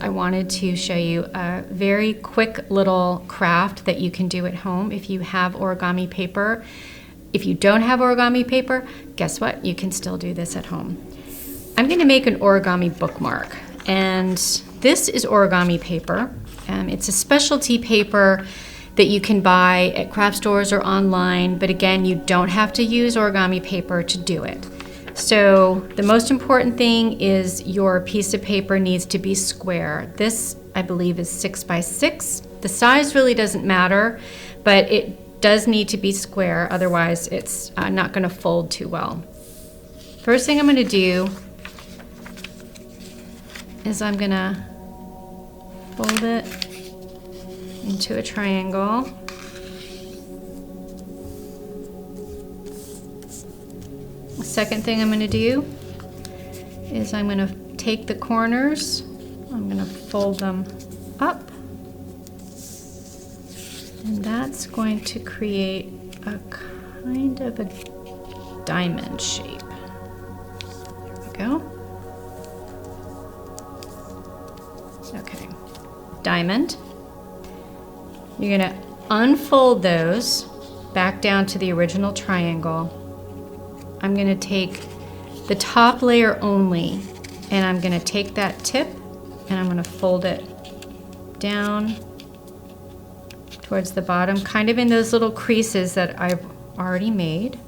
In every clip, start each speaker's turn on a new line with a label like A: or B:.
A: I wanted to show you a very quick little craft that you can do at home if you have origami paper. If you don't have origami paper, guess what? You can still do this at home. I'm going to make an origami bookmark, and this is origami paper. It's a specialty paper that you can buy at craft stores or online, but again, you don't have to use origami paper to do it. So the most important thing is your piece of paper needs to be square. This, I believe, is 6 by 6. The size really doesn't matter, but it does need to be square, otherwise it's not going to fold too well. First thing I'm going to do is I'm going to fold it into a triangle. The second thing I'm going to do is I'm going to take the corners, I'm going to fold them up, and that's going to create a kind of a diamond shape. There we go. Okay, diamond. You're going to unfold those back down to the original triangle. I'm going to take the top layer only, and I'm going to take that tip and I'm going to fold it down towards the bottom, kind of in those little creases that I've already made.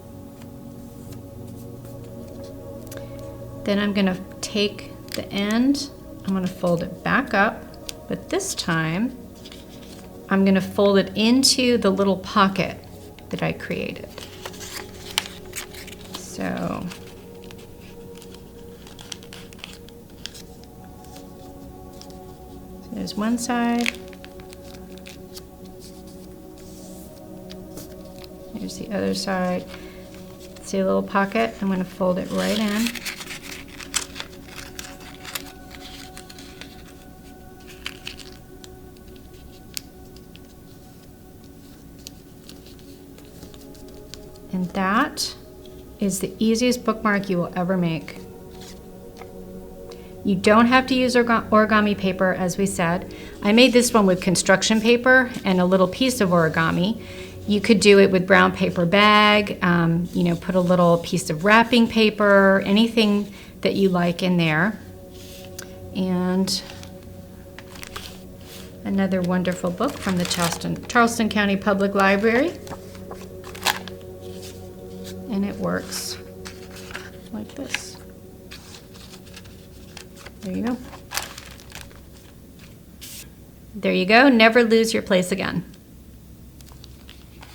A: Then I'm going to take the end, I'm going to fold it back up, but this time I'm going to fold it into the little pocket that I created. So there's one side, here's the other side. See a little pocket? I'm going to fold it right in. And that is the easiest bookmark you will ever make. You don't have to use origami paper, as we said. I made this one with construction paper and a little piece of origami. You could do it with brown paper bag, put a little piece of wrapping paper, anything that you like in there. And another wonderful book from the Charleston County Public Library. And it works like this. There you go. There you go. Never lose your place again.